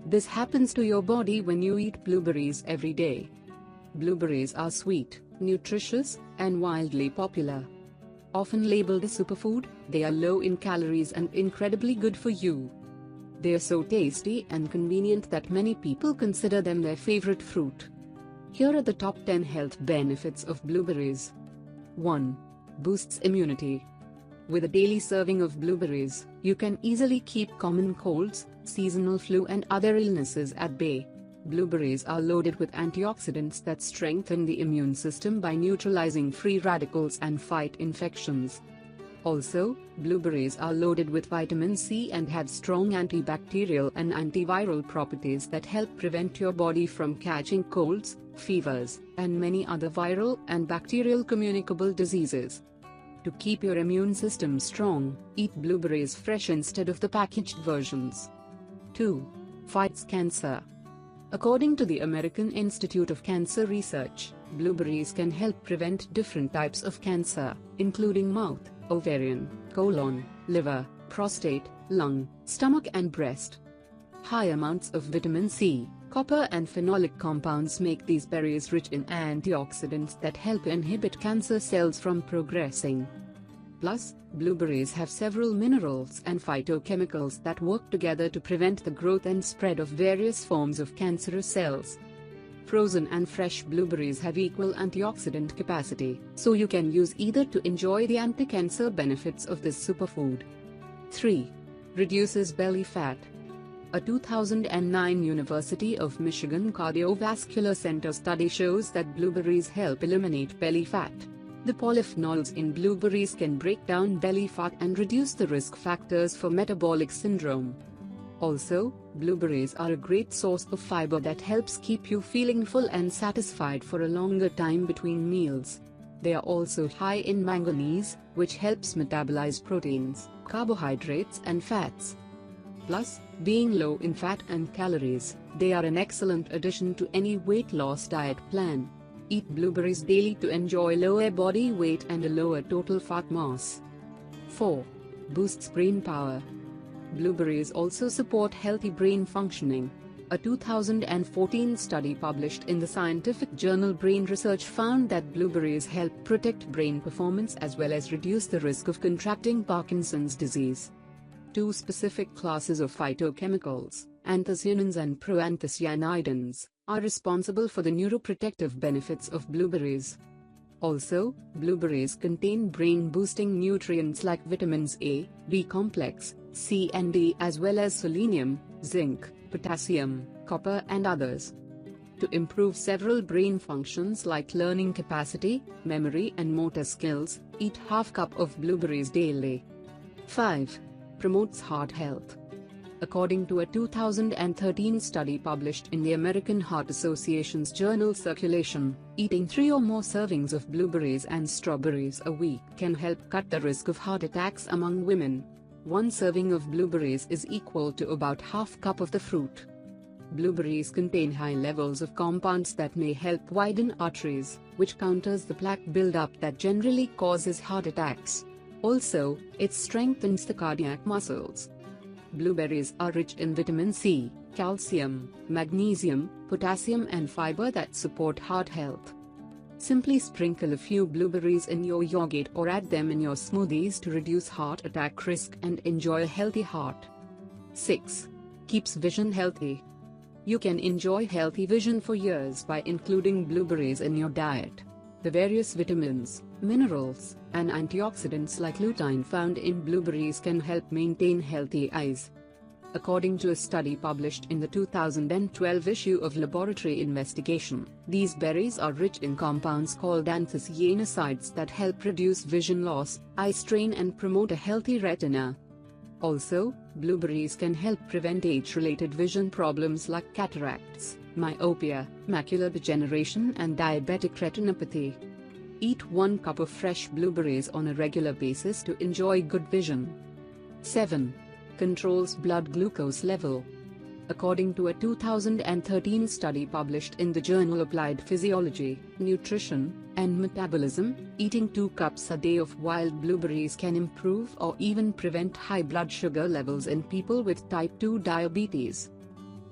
This happens to your body when you eat blueberries every day. Blueberries are sweet, nutritious, and wildly popular. Often labeled a superfood, they are low in calories and incredibly good for you. They are so tasty and convenient that many people consider them their favorite fruit. Here are the top 10 health benefits of blueberries. 1. Boosts immunity. With a daily serving of blueberries, you can easily keep common colds, seasonal flu and other illnesses at bay. Blueberries are loaded with antioxidants that strengthen the immune system by neutralizing free radicals and fight infections. Also, blueberries are loaded with vitamin C and have strong antibacterial and antiviral properties that help prevent your body from catching colds, fevers, and many other viral and bacterial communicable diseases. To keep your immune system strong, eat blueberries fresh instead of the packaged versions. 2. Fights cancer. According to the American Institute of Cancer Research, blueberries can help prevent different types of cancer, including mouth, ovarian, colon, liver, prostate, lung, stomach and breast. High amounts of vitamin C, copper and phenolic compounds make these berries rich in antioxidants that help inhibit cancer cells from progressing. Plus, blueberries have several minerals and phytochemicals that work together to prevent the growth and spread of various forms of cancerous cells. Frozen and fresh blueberries have equal antioxidant capacity, so you can use either to enjoy the anti-cancer benefits of this superfood. 3. Reduces belly fat. A 2009 University of Michigan Cardiovascular Center study shows that blueberries help eliminate belly fat. The polyphenols in blueberries can break down belly fat and reduce the risk factors for metabolic syndrome. Also, blueberries are a great source of fiber that helps keep you feeling full and satisfied for a longer time between meals. They are also high in manganese, which helps metabolize proteins, carbohydrates and fats. Plus, being low in fat and calories, they are an excellent addition to any weight loss diet plan. Eat blueberries daily to enjoy lower body weight and a lower total fat mass. 4. Boosts brain power. Blueberries also support healthy brain functioning. A 2014 study published in the scientific journal Brain Research found that blueberries help protect brain performance as well as reduce the risk of contracting Parkinson's disease. Two specific classes of phytochemicals, anthocyanins and proanthocyanidins, are responsible for the neuroprotective benefits of blueberries. Also, blueberries contain brain-boosting nutrients like vitamins A, B complex, C and D as well as selenium, zinc, potassium, copper and others. To improve several brain functions like learning capacity, memory and motor skills, eat half cup of blueberries daily. 5. Promotes heart health. According to a 2013 study published in the American Heart Association's journal Circulation, eating 3 or more servings of blueberries and strawberries a week can help cut the risk of heart attacks among women. 1 serving of blueberries is equal to about half cup of the fruit. Blueberries contain high levels of compounds that may help widen arteries, which counters the plaque buildup that generally causes heart attacks. Also, it strengthens the cardiac muscles. Blueberries are rich in vitamin C, calcium, magnesium, potassium and fiber that support heart health. Simply sprinkle a few blueberries in your yogurt or add them in your smoothies to reduce heart attack risk and enjoy a healthy heart. 6. Keeps vision healthy. You can enjoy healthy vision for years by including blueberries in your diet. The various vitamins, minerals, and antioxidants like lutein found in blueberries can help maintain healthy eyes. According to a study published in the 2012 issue of Laboratory Investigation, these berries are rich in compounds called anthocyanins that help reduce vision loss, eye strain and promote a healthy retina. Also, blueberries can help prevent age-related vision problems like cataracts, myopia, macular degeneration and diabetic retinopathy. Eat 1 cup of fresh blueberries on a regular basis to enjoy good vision. 7. Controls blood glucose level. According to a 2013 study published in the journal Applied Physiology, Nutrition, and Metabolism, eating 2 cups a day of wild blueberries can improve or even prevent high blood sugar levels in people with type 2 diabetes.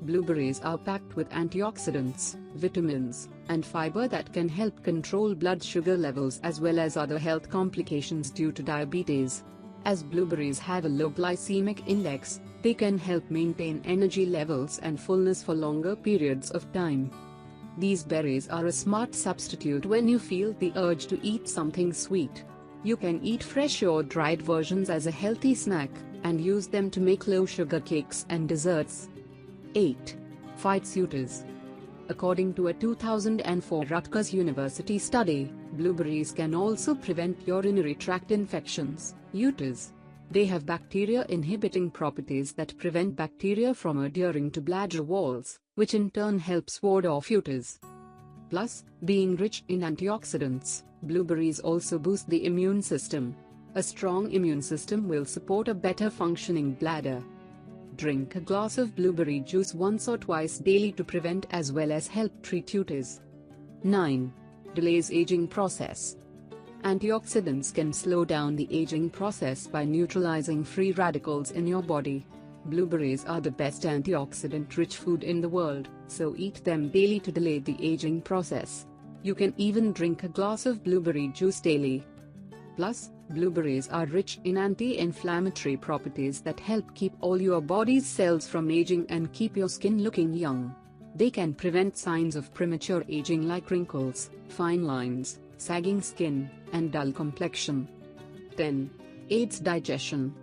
Blueberries are packed with antioxidants, vitamins, and fiber that can help control blood sugar levels as well as other health complications due to diabetes. As blueberries have a low glycemic index, they can help maintain energy levels and fullness for longer periods of time. These berries are a smart substitute when you feel the urge to eat something sweet. You can eat fresh or dried versions as a healthy snack, and use them to make low-sugar cakes and desserts. 8. Phytoestrogens. According to a 2004 Rutgers University study, blueberries can also prevent urinary tract infections, UTIs. They have bacteria-inhibiting properties that prevent bacteria from adhering to bladder walls, which in turn helps ward off UTIs. Plus, being rich in antioxidants, blueberries also boost the immune system. A strong immune system will support a better functioning bladder. Drink a glass of blueberry juice once or twice daily to prevent as well as help treat UTIs. 9. Delays aging process. Antioxidants can slow down the aging process by neutralizing free radicals in your body. Blueberries are the best antioxidant-rich food in the world, so eat them daily to delay the aging process. You can even drink a glass of blueberry juice daily. Plus, blueberries are rich in anti-inflammatory properties that help keep all your body's cells from aging and keep your skin looking young. They can prevent signs of premature aging like wrinkles, fine lines, sagging skin, and dull complexion. 10. Aids digestion.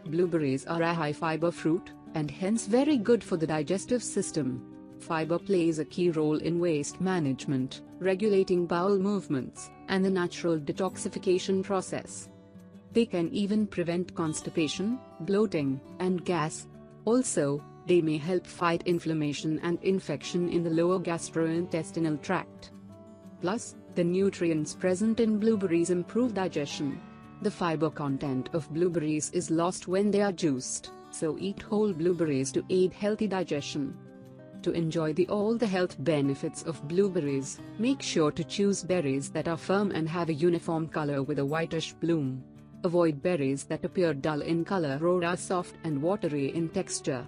Blueberries are a high-fiber fruit, and hence very good for the digestive system. Fiber plays a key role in waste management, regulating bowel movements, and the natural detoxification process. They can even prevent constipation, bloating, and gas. Also, they may help fight inflammation and infection in the lower gastrointestinal tract. Plus, the nutrients present in blueberries improve digestion. The fiber content of blueberries is lost when they are juiced, so eat whole blueberries to aid healthy digestion. To enjoy all the health benefits of blueberries, make sure to choose berries that are firm and have a uniform color with a whitish bloom. Avoid berries that appear dull in color or are soft and watery in texture.